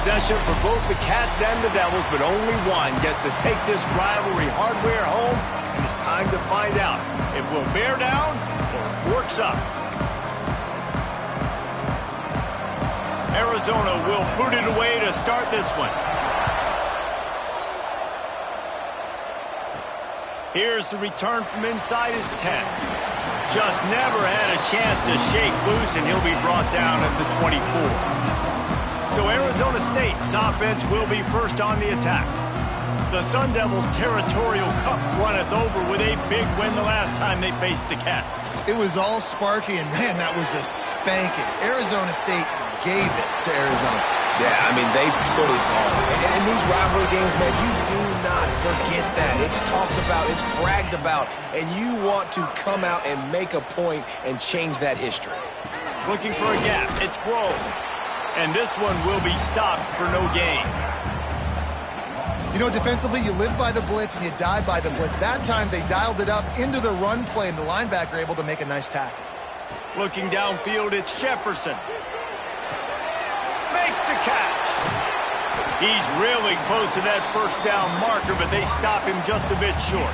possession for both the Cats and the Devils, but only one gets to take this rivalry hardware home, and it's time to find out if we'll bear down or forks up. Arizona will boot it away to start this one. Here's the return from inside his 10. Just never had a chance to shake loose, and he'll be brought down at the 24. So Arizona State's offense will be first on the attack. The Sun Devils' territorial cup runneth over with a big win the last time they faced the Cats. It was all sparky, and man, that was a spanking. Arizona State gave it to Arizona. Yeah, I mean, they put it on. And in these rivalry games, man, you do not forget that. It's talked about, it's bragged about, and you want to come out and make a point and change that history. Looking for a gap. It's Grove. And this one will be stopped for no gain. You know, defensively, you live by the blitz and you die by the blitz. That time, they dialed it up into the run play, and the linebacker able to make a nice tackle. Looking downfield, it's Jefferson. Makes the catch. He's really close to that first down marker, but they stop him just a bit short.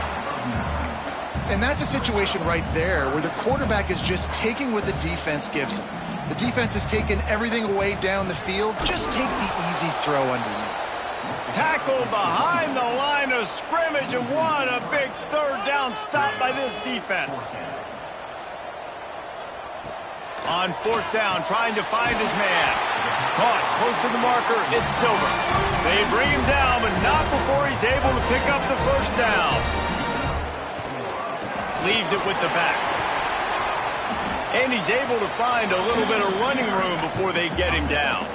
And that's a situation right there where the quarterback is just taking what the defense gives him. The defense has taken everything away down the field. Just take the easy throw underneath. Tackle behind the line of scrimmage, and what a big third down stop by this defense. On fourth down, trying to find his man. Caught close to the marker, it's Silver. They bring him down, but not before he's able to pick up the first down. Leaves it with the back. And he's able to find a little bit of running room before they get him down.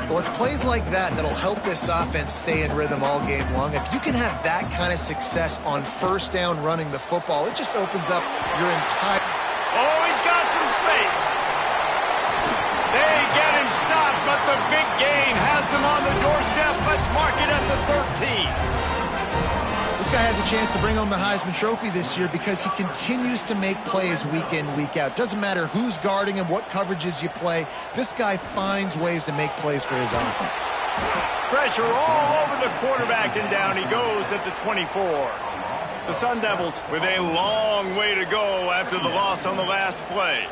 Well, it's plays like that that'll help this offense stay in rhythm all game long. If you can have that kind of success on first down running the football, it just opens up your entire... Oh, he's got some space. They get him stopped, but the big gain has them on the doorstep. Let's mark it at the 13. This guy has a chance to bring home the Heisman Trophy this year because he continues to make plays week in, week out. Doesn't matter who's guarding him, what coverages you play. This guy finds ways to make plays for his offense. Pressure all over the quarterback, and down he goes at the 24. The Sun Devils with a long way to go after the loss on the last play.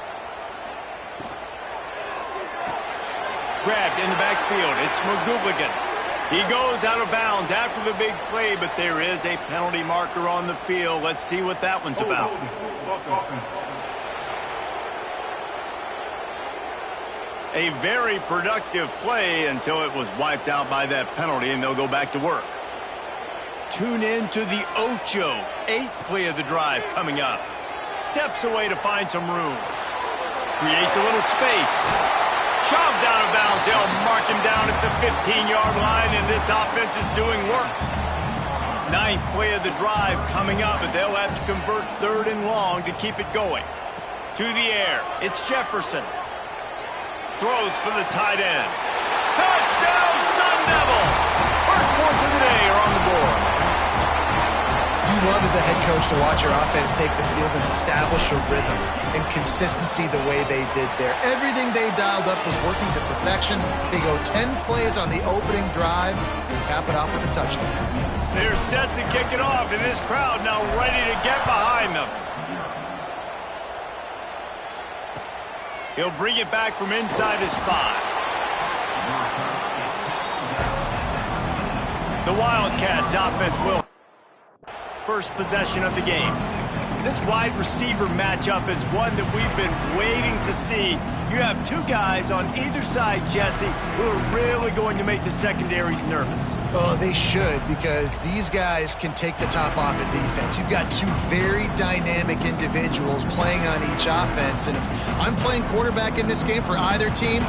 Grabbed in the backfield. It's McGooligan. He goes out of bounds after the big play, but there is a penalty marker on the field. Let's see what that one's about. A very productive play until it was wiped out by that penalty, and they'll go back to work. Tune in to the Ocho, 8th play of the drive coming up. Steps away to find some room. Creates a little space. Shoved out of bounds. They'll mark him down at the 15-yard line, and this offense is doing work. 9th play of the drive coming up, but they'll have to convert 3rd and long to keep it going. To the air. It's Jefferson. Throws for the tight end. Touchdown, Sun Devils! First points of the day are on the board. You love as a head coach to watch your offense take the field and establish a rhythm and consistency the way they did there. Everything they dialed up was working to perfection. They go 10 plays on the opening drive and cap it off with a touchdown. They're set to kick it off, and this crowd now ready to get behind them. He'll bring it back from inside his 5. The Wildcats offense will first possession of the game. This wide receiver matchup is one that we've been waiting to see. You have two guys on either side, Jesse, who are really going to make the secondaries nervous. Oh, they should, because these guys can take the top off of defense. You've got two very dynamic individuals playing on each offense, and if I'm playing quarterback in this game for either team,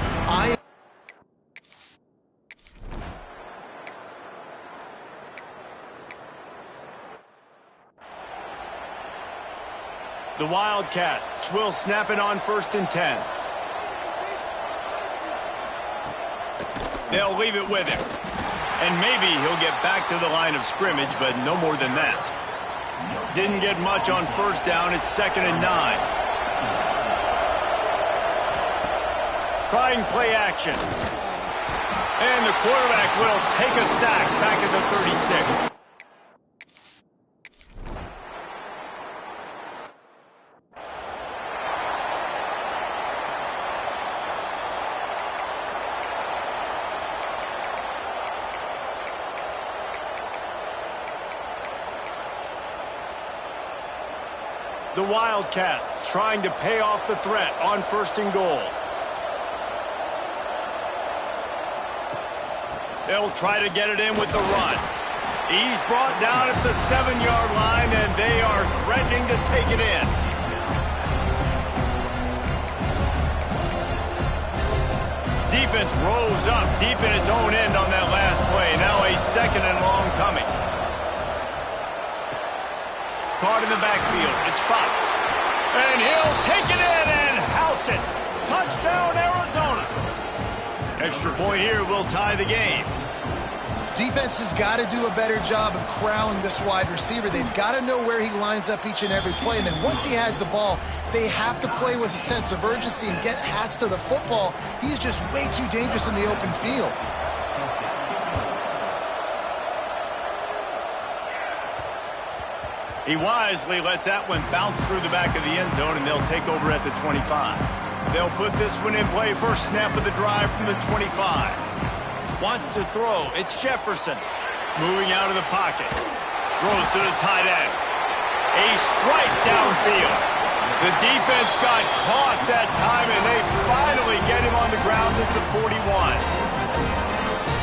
The Wildcats will snap it on 1st and 10. They'll leave it with him. And maybe he'll get back to the line of scrimmage, but no more than that. Didn't get much on first down. It's 2nd and 9. Trying play action. And the quarterback will take a sack back at the 36. The Wildcats trying to pay off the threat on 1st and goal. They'll try to get it in with the run. He's brought down at the 7-yard line, and they are threatening to take it in. Defense rose up deep in its own end on that last play. Now a 2nd and long coming. Caught in the backfield. It's Fox. And he'll take it in and house it. Touchdown, Arizona. Extra point here will tie the game. Defense has got to do a better job of corralling this wide receiver. They've got to know where he lines up each and every play. And then once he has the ball, they have to play with a sense of urgency and get hats to the football. He's just way too dangerous in the open field. He wisely lets that one bounce through the back of the end zone, and they'll take over at the 25. They'll put this one in play. First snap of the drive from the 25. Wants to throw. It's Jefferson. Moving out of the pocket. Throws to the tight end. A strike downfield. The defense got caught that time, and they finally get him on the ground at the 41.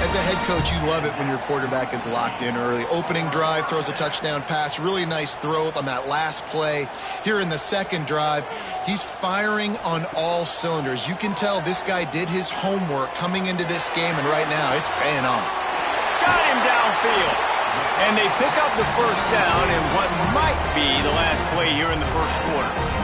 As a head coach, you love it when your quarterback is locked in early. Opening drive, throws a touchdown pass. Really nice throw on that last play. Here in the 2nd drive, he's firing on all cylinders. You can tell this guy did his homework coming into this game, and right now it's paying off. Got him downfield. And they pick up the first down in what might be the last play here in the 1st quarter.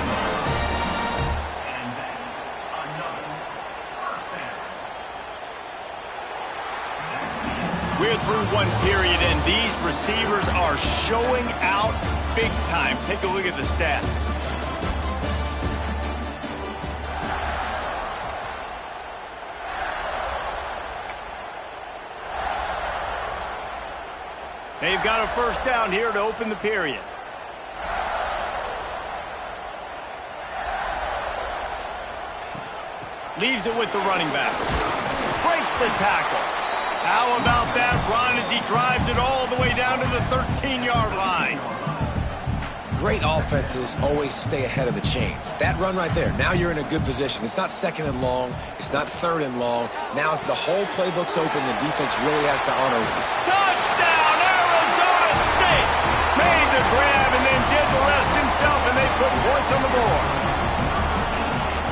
We're through one period, and these receivers are showing out big time. Take a look at the stats. They've got a first down here to open the period. Leaves it with the running back. Breaks the tackle. How about that run as he drives it all the way down to the 13-yard line? Great offenses always stay ahead of the chains. That run right there, now you're in a good position. It's not 2nd and long. It's not 3rd and long. Now it's the whole playbook's open. The defense really has to honor it. Touchdown, Arizona State! Made the grab and then did the rest himself, and they put points on the board.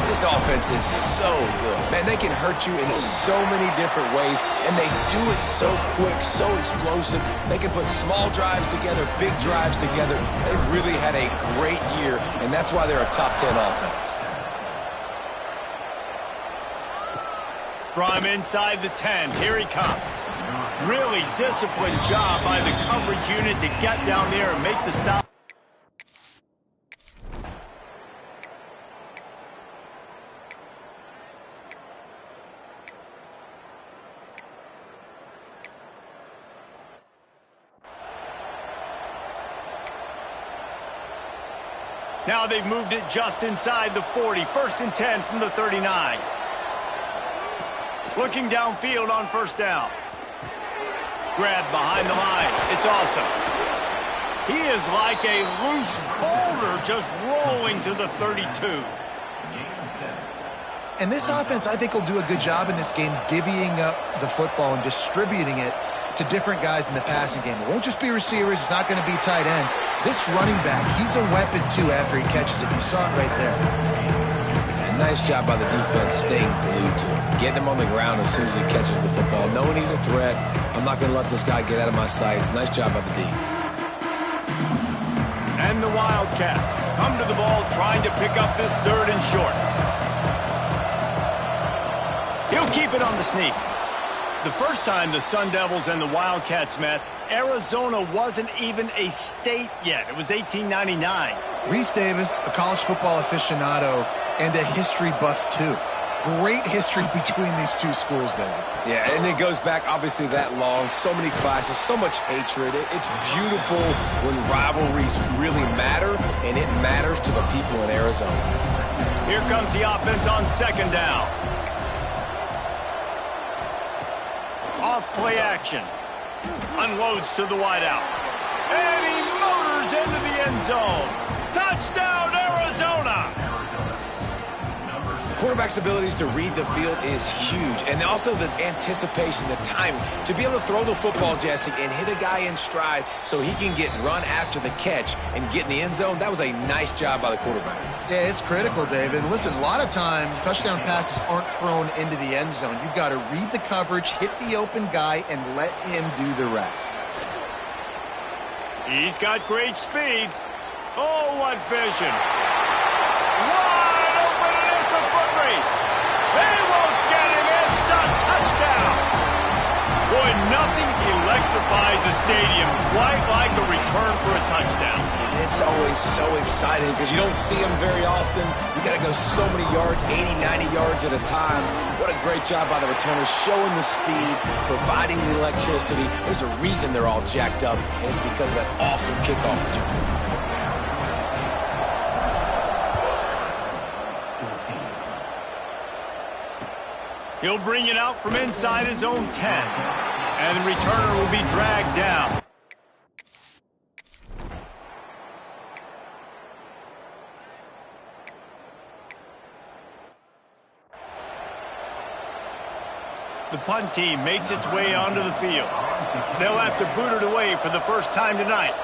This offense is so good. Man, they can hurt you in so many different ways, and they do it so quick, so explosive. They can put small drives together, big drives together. They've really had a great year, and that's why they're a top 10 offense. From inside the 10, here he comes. Really disciplined job by the coverage unit to get down there and make the stop. Now they've moved it just inside the 40. 1st and 10 from the 39. Looking downfield on 1st down. Grab behind the line. It's awesome. He is like a loose boulder just rolling to the 32. And this offense, I think, will do a good job in this game divvying up the football and distributing it to different guys in the passing game. It won't just be receivers. It's not going to be tight ends. This running back, he's a weapon, too, after he catches it. You saw it right there. And nice job by the defense staying glued to him. Getting him on the ground as soon as he catches the football. Knowing he's a threat, I'm not going to let this guy get out of my sights. Nice job by the D. And the Wildcats come to the ball trying to pick up this 3rd and short. He'll keep it on the sneak. The first time the Sun Devils and the Wildcats met, Arizona wasn't even a state yet. It was 1899. Reese Davis, a college football aficionado and a history buff, too. great history between these two schools, David. Yeah, and it goes back obviously that long. So many classes, so much hatred. It's beautiful when rivalries really matter, and it matters to the people in Arizona. Here comes the offense on second down. Off play action. Unloads to the wideout. And he motors into the end zone. Touchdown, Arizona! Quarterback's abilities to read the field is huge, and also the anticipation, the timing. To be able to throw the football, Jesse, and hit a guy in stride so he can get run after the catch and get in the end zone, that was a nice job by the quarterback. Yeah, it's critical, David. Listen, a lot of times touchdown passes aren't thrown into the end zone. You've got to read the coverage, hit the open guy, and let him do the rest. He's got great speed. Oh, what vision. Wide open, and it's a foot race. They won't get him. It's a touchdown. Boy, nothing electrifies a stadium quite like a return for a touchdown. It's always so exciting because you don't see them very often. You got to go so many yards, 80, 90 yards at a time. What a great job by the returners, showing the speed, providing the electricity. There's a reason they're all jacked up, and it's because of that awesome kickoff return. He'll bring it out from inside his own 10. And the returner will be dragged down. The punt team makes its way onto the field. They'll have to boot it away for the first time tonight.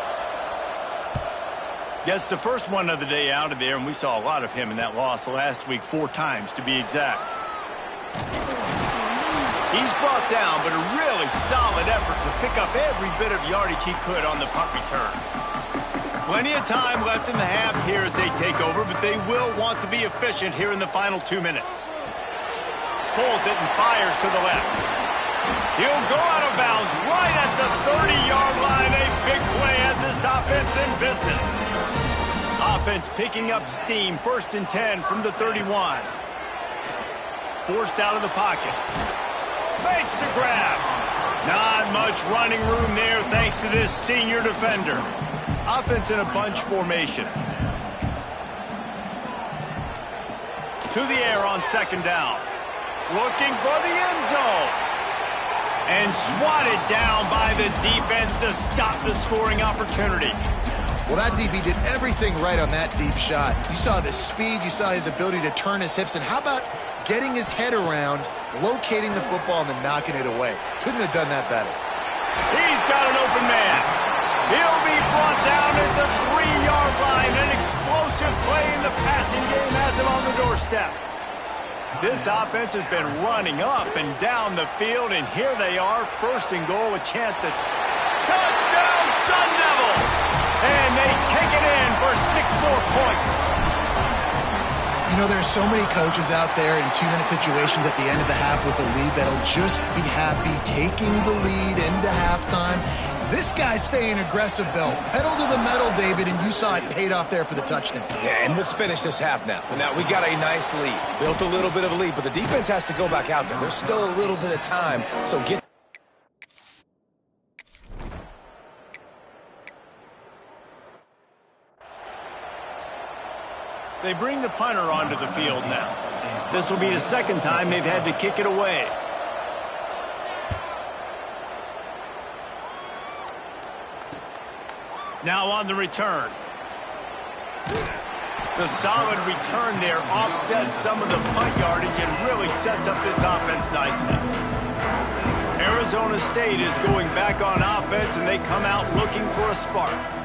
Gets the first one of the day out of there, and we saw a lot of him in that loss last week, 4 times to be exact. He's brought down, but a really solid effort to pick up every bit of yardage he could on the punt return. Plenty of time left in the half here as they take over, but they will want to be efficient here in the final 2 minutes. Pulls it and fires to the left. He'll go out of bounds right at the 30-yard line. A big play as this offense in business. Offense picking up steam. 1st and 10 from the 31. Forced out of the pocket. Makes the grab. Not much running room there thanks to this senior defender. Offense in a bunch formation. To the air on 2nd down. Looking for the end zone. And swatted down by the defense to stop the scoring opportunity. Well, that DB did everything right on that deep shot. You saw the speed, you saw his ability to turn his hips, and how about getting his head around, locating the football, and then knocking it away? Couldn't have done that better. He's got an open man. He'll be brought down at the 3-yard line. An explosive play in the passing game has him on the doorstep. This offense has been running up and down the field, and here they are, 1st and goal, a chance to touchdown Sun Devils! And they take it in for 6 more points. You know, there's so many coaches out there in 2-minute situations at the end of the half with the lead that'll just be happy taking the lead into halftime. This guy's staying aggressive, though. Pedal to the metal, David, and you saw it paid off there for the touchdown. Yeah, and let's finish this half now. Now, we got a nice lead. Built a little bit of a lead, but the defense has to go back out there. There's still a little bit of time, so get... They bring the punter onto the field now. This will be the 2nd time they've had to kick it away. Now on the return. The solid return there offsets some of the punt yardage and really sets up this offense nicely. Arizona State is going back on offense, and they come out looking for a spark.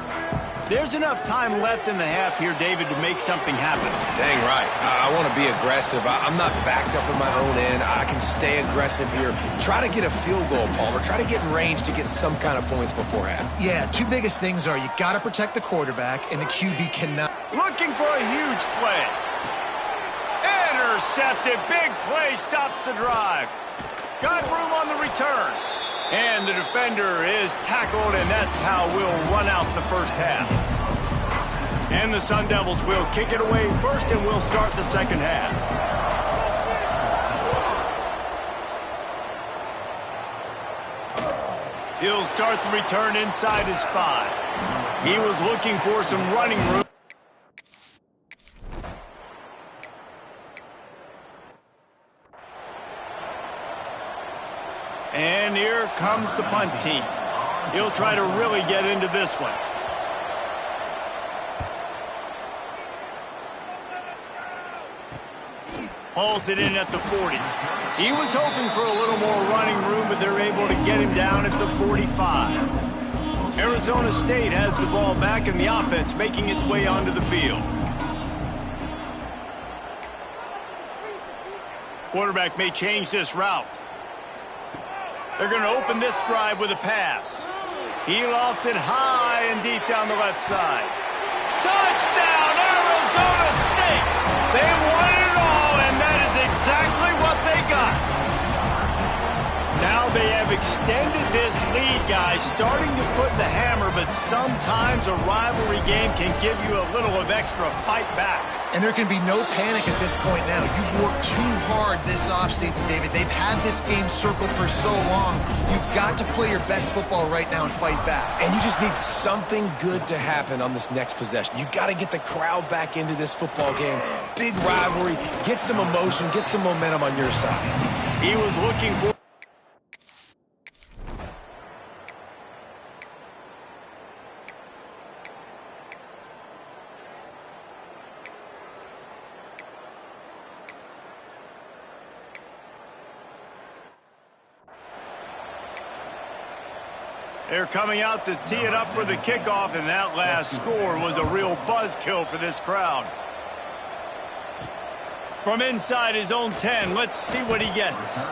There's enough time left in the half here, David, to make something happen. Dang right. I want to be aggressive. I'm not backed up in my own end. I can stay aggressive here. Try to get a field goal, Palmer. Try to get in range to get some kind of points before half. Yeah, 2 biggest things are you got to protect the quarterback, and the QB cannot. Looking for a huge play. Intercepted. Big play stops the drive. Got room on the return. And the defender is tackled, and that's how we'll run out the first half. And the Sun Devils will kick it away first, and we'll start the second half. He'll start the return inside his 5. He was looking for some running room. And here comes the punt team. He'll try to really get into this one. Hauls it in at the 40. He was hoping for a little more running room, but they're able to get him down at the 45. Arizona State has the ball back, and the offense making its way onto the field. Quarterback may change this route. They're going to open this drive with a pass. He lofts it high and deep down the left side. Touchdown, Arizona State! They won it all, and that is exactly what they got. Now they have extended this lead, guys, starting to put the hammer, but sometimes a rivalry game can give you a little of extra fight back. And there can be no panic at this point now. You've worked too hard this offseason, David. They've had this game circled for so long. You've got to play your best football right now and fight back. And you just need something good to happen on this next possession. You got to get the crowd back into this football game. Big rivalry. Get some emotion. Get some momentum on your side. He was looking for... They're coming out to tee it up for the kickoff, and that last score was a real buzzkill for this crowd. From inside his own 10, let's see what he gets.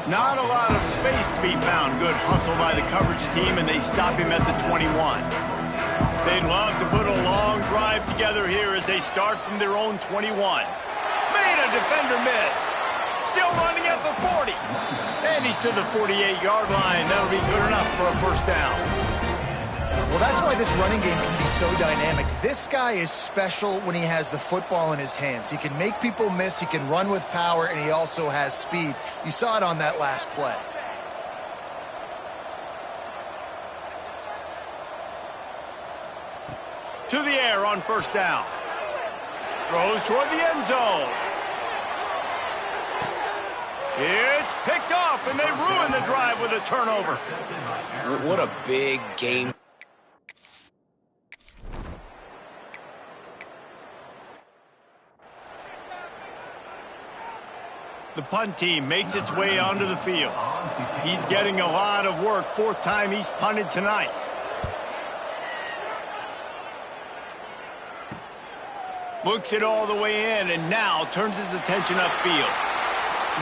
Not a lot of space to be found. Good hustle by the coverage team, and they stop him at the 21. They'd love to put a long drive together here as they start from their own 21. Made a defender miss. Still running at the 40. And he's to the 48-yard line. That'll be good enough for a first down. Well, that's why this running game can be so dynamic. This guy is special when he has the football in his hands. He can make people miss, he can run with power, and he also has speed. You saw it on that last play. To the air on first down. Throws toward the end zone. It's picked off, and they ruin the drive with a turnover. What a big game. The punt team makes its way onto the field. He's getting a lot of work. 4th time he's punted tonight. Looks it all the way in, and now turns his attention upfield.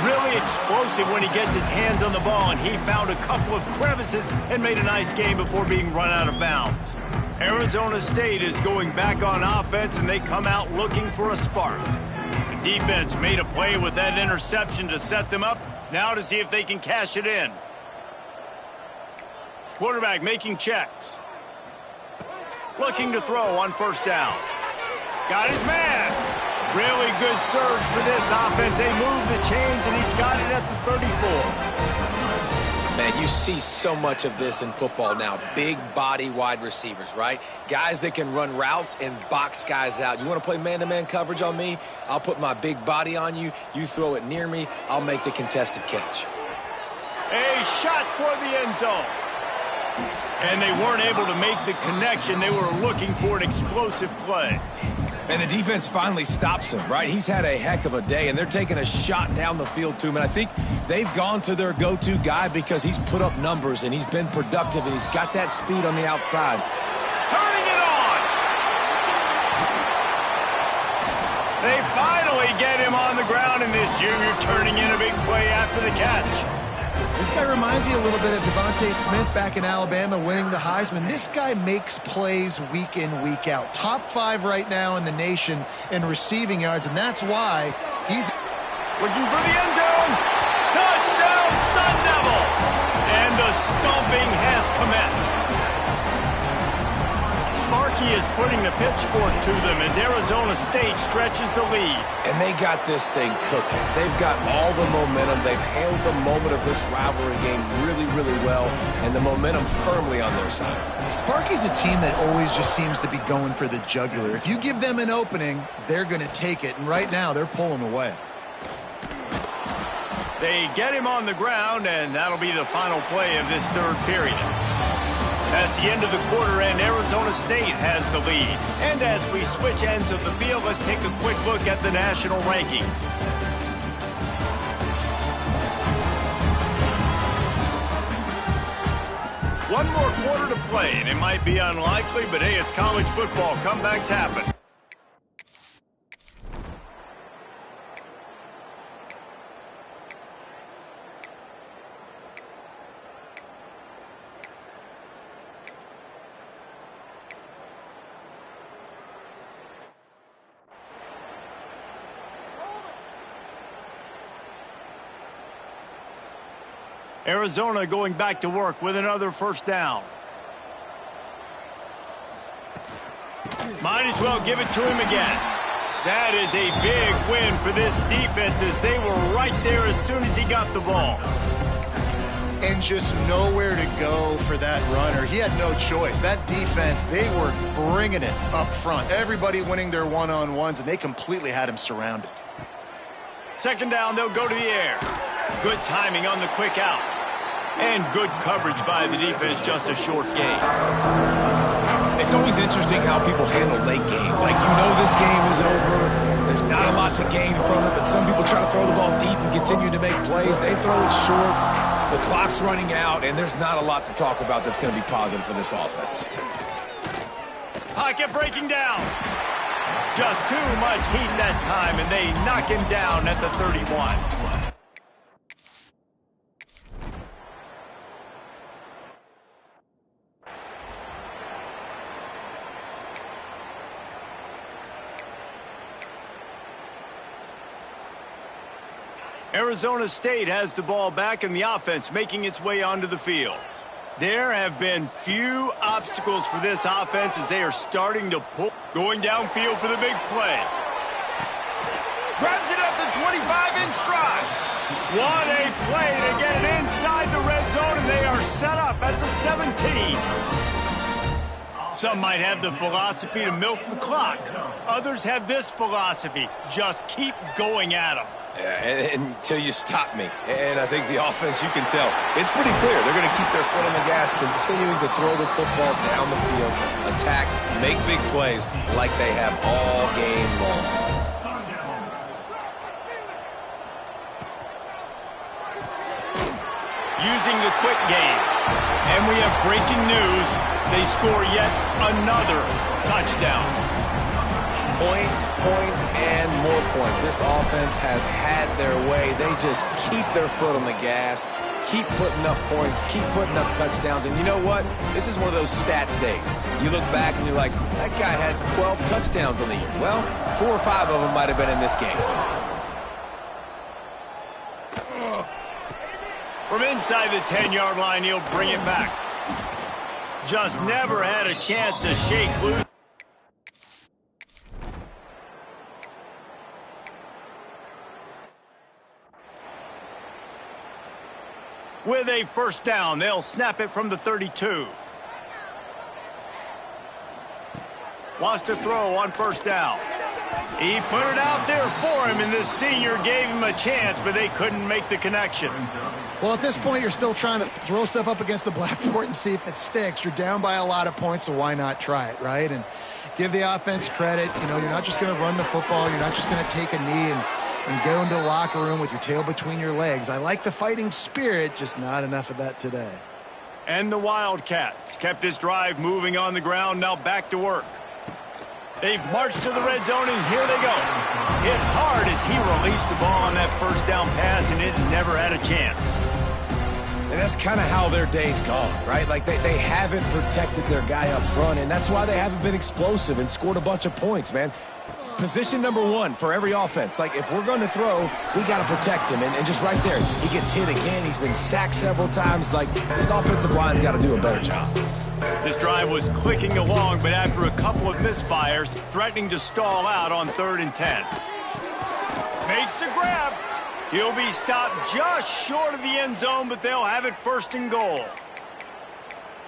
Really explosive when he gets his hands on the ball, and he found a couple of crevices and made a nice game before being run out of bounds. Arizona State is going back on offense, and they come out looking for a spark. The defense made a play with that interception to set them up. Now to see if they can cash it in. Quarterback making checks. Looking to throw on first down. Got his man. Really good surge for this offense. They move the chains, and he's got it at the 34. Man, you see so much of this in football now. Big body wide receivers, right? Guys that can run routes and box guys out. You want to play man-to-man coverage on me? I'll put my big body on you. You throw it near me. I'll make the contested catch. A shot toward the end zone. And they weren't able to make the connection. They were looking for an explosive play. And the defense finally stops him, right? He's had a heck of a day, and they're taking a shot down the field to him. And I think they've gone to their go-to guy because he's put up numbers, and he's been productive, and he's got that speed on the outside. Turning it on! They finally get him on the ground, and this junior turning in a big play after the catch. This guy reminds you a little bit of Devontae Smith back in Alabama winning the Heisman. This guy makes plays week in, week out. Top 5 right now in the nation in receiving yards, and that's why he's looking for the end zone. Touchdown, Sun Devils! And the stomping has commenced. Sparky is putting the a pitchfork to them as Arizona State stretches the lead. And they got this thing cooking. They've got all the momentum. They've handled the moment of this rivalry game really, really well, and the momentum firmly on their side. Sparky's a team that always just seems to be going for the jugular. If you give them an opening, they're going to take it, and right now they're pulling away. They get him on the ground, and that'll be the final play of this third period. That's the end of the quarter, and Arizona State has the lead. And as we switch ends of the field, let's take a quick look at the national rankings. One more quarter to play, and it might be unlikely, but hey, it's college football. Comebacks happen. Arizona going back to work with another first down. Might as well give it to him again. That is a big win for this defense as they were right there as soon as he got the ball. And just nowhere to go for that runner. He had no choice. That defense, they were bringing it up front. Everybody winning their one-on-ones, and they completely had him surrounded. Second down, they'll go to the air. Good timing on the quick out. And good coverage by the defense, just a short gain. It's always interesting how people handle late game. Like, you know this game is over. There's not a lot to gain from it, but some people try to throw the ball deep and continue to make plays. They throw it short. The clock's running out, and there's not a lot to talk about that's going to be positive for this offense. Pocket breaking down. Just too much heat that time, and they knock him down at the 31. Arizona State has the ball back and the offense making its way onto the field. There have been few obstacles for this offense as they are starting to pull. Going downfield for the big play. Grabs it at the 25-inch stride. What a play to get it inside the red zone, and they are set up at the 17. Some might have the philosophy to milk the clock. Others have this philosophy. Just keep going at them. Yeah, until you stop me. And I think the offense, you can tell, it's pretty clear. They're going to keep their foot on the gas, continuing to throw the football down the field, attack, make big plays like they have all game long. Using the quick game. And we have breaking news. They score yet another touchdown. Points, and more points. This offense has had their way. They just keep their foot on the gas, keep putting up points, keep putting up touchdowns. And you know what? This is one of those stats days. You look back and you're like, that guy had 12 touchdowns on the year. Well, 4 or 5 of them might have been in this game. From inside the 10-yard line, he'll bring it back. Just never had a chance to shake loose. With a first down, they'll snap it from the 32. Wants to throw on first down. He put it out there for him, and this senior gave him a chance, but they couldn't make the connection. Well, at this point, you're still trying to throw stuff up against the blackboard and see if it sticks. You're down by a lot of points, so why not try it, right? And give the offense credit. You know, you're not just going to run the football. You're not just going to take a knee and go into the locker room with your tail between your legs. I like the fighting spirit, just not enough of that today. And the Wildcats kept this drive moving on the ground, now back to work. They've marched to the red zone, and here they go. Hit hard as he released the ball on that first down pass, and it never had a chance. And that's kind of how their day's gone, right? Like, they haven't protected their guy up front, and that's why they haven't been explosive and scored a bunch of points, man. position number one for every offense. Like, if we're going to throw, we got to protect him. And just right there, he gets hit again. He's been sacked several times. Like, this offensive line's got to do a better job. This drive was clicking along, but after a couple of misfires, threatening to stall out on 3rd and 10. Makes the grab. He'll be stopped just short of the end zone, but they'll have it 1st and goal.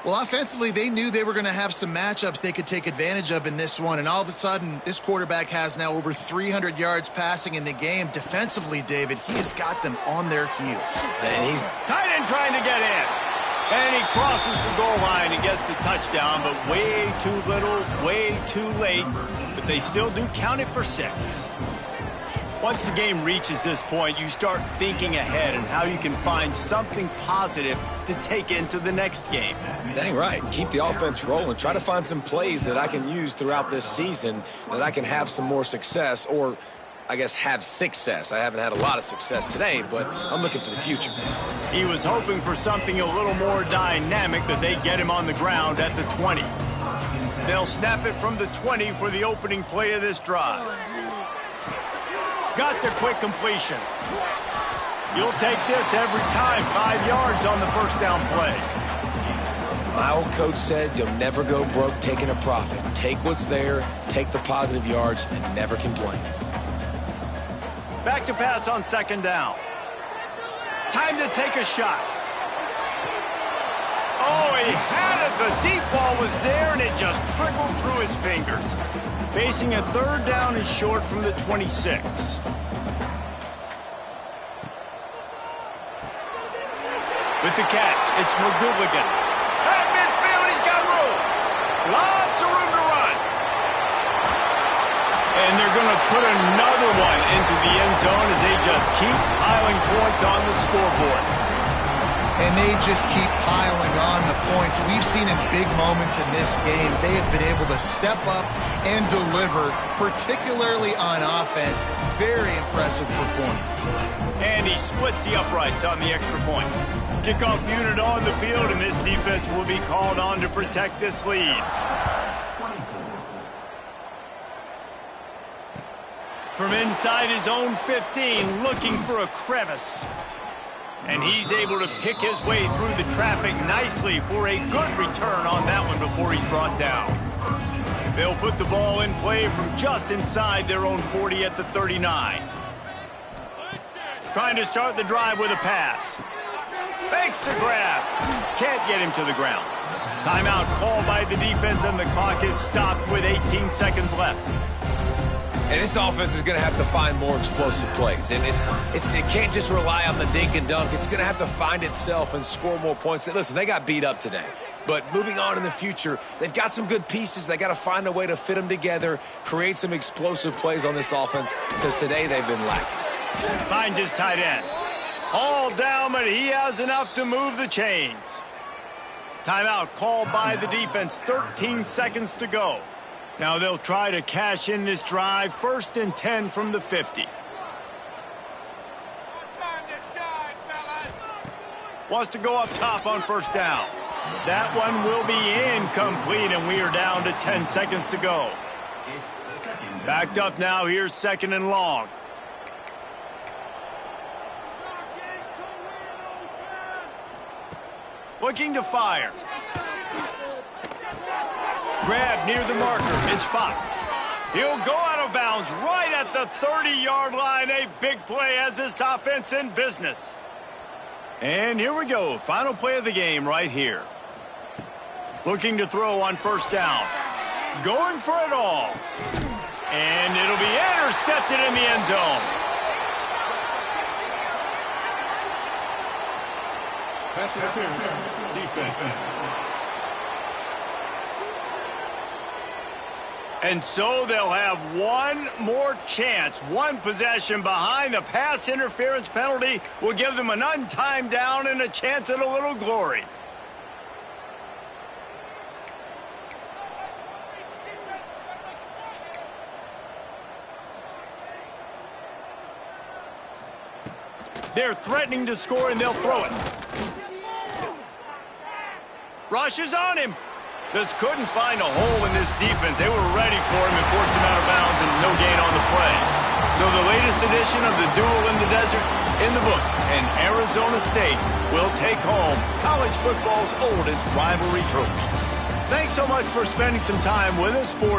Well, offensively, they knew they were going to have some matchups they could take advantage of in this one, and all of a sudden, this quarterback has now over 300 yards passing in the game. Defensively, David, he has got them on their heels. And he's tight end trying to get in. And he crosses the goal line and gets the touchdown, but way too little, way too late. But they still do count it for 6. Once the game reaches this point, you start thinking ahead and how you can find something positive to take into the next game. Dang right. Keep the offense rolling. Try to find some plays that I can use throughout this season that I can have some more success, or I guess have success. I haven't had a lot of success today, but I'm looking for the future. He was hoping for something a little more dynamic, but they get him on the ground at the 20. They'll snap it from the 20 for the opening play of this drive. Got the quick completion. You'll take this every time. 5 yards on the 1st down play. My old coach said you'll never go broke taking a profit. Take what's there, take the positive yards, and never complain. Back to pass on 2nd down. Time to take a shot. Oh, he had it. The deep ball was there, and it just trickled through his fingers. Facing a 3rd down and short from the 26. With the catch, it's McGooligan. At midfield, he's got room. Lots of room to run. And they're going to put another one into the end zone as they just keep piling points on the scoreboard. And they just keep piling on the points. We've seen in big moments in this game, they have been able to step up and deliver, particularly on offense. Very impressive performance. And he splits the uprights on the extra point. Kickoff unit on the field, and this defense will be called on to protect this lead. From inside his own 15, looking for a crevice. And he's able to pick his way through the traffic nicely for a good return on that one before he's brought down. They'll put the ball in play from just inside their own 40 at the 39. Trying to start the drive with a pass. Fakes the grab. Can't get him to the ground. Timeout called by the defense, and the clock is stopped with 18 seconds left. And this offense is going to have to find more explosive plays. And it can't just rely on the dink and dunk. It's going to have to find itself and score more points. Listen, they got beat up today. But moving on in the future, they've got some good pieces. They got to find a way to fit them together, create some explosive plays on this offense, because today they've been lacking. Finds his tight end. All down, but he has enough to move the chains. Timeout called by the defense. 13 seconds to go. Now they'll try to cash in this drive. 1st and 10 from the 50. Wants to go up top on 1st down. That one will be incomplete, and we are down to 10 seconds to go. Backed up now. Here's 2nd and long. Looking to fire. Grab near the marker. It's Fox. He'll go out of bounds right at the 30-yard line. A big play as this offense in business. And here we go. Final play of the game right here. Looking to throw on 1st down. Going for it all. And it'll be intercepted in the end zone. Pass interference. Defense. And so they'll have one more chance. One possession behind. The pass interference penalty will give them an untimed down and a chance at a little glory. They're threatening to score, and they'll throw it. Rush is on him. Just couldn't find a hole in this defense. They were ready for him and forced him out of bounds, and no gain on So the latest edition of the Duel in the Desert in the books, and Arizona State will take home college football's oldest rivalry trophy. Thanks so much for spending some time with us for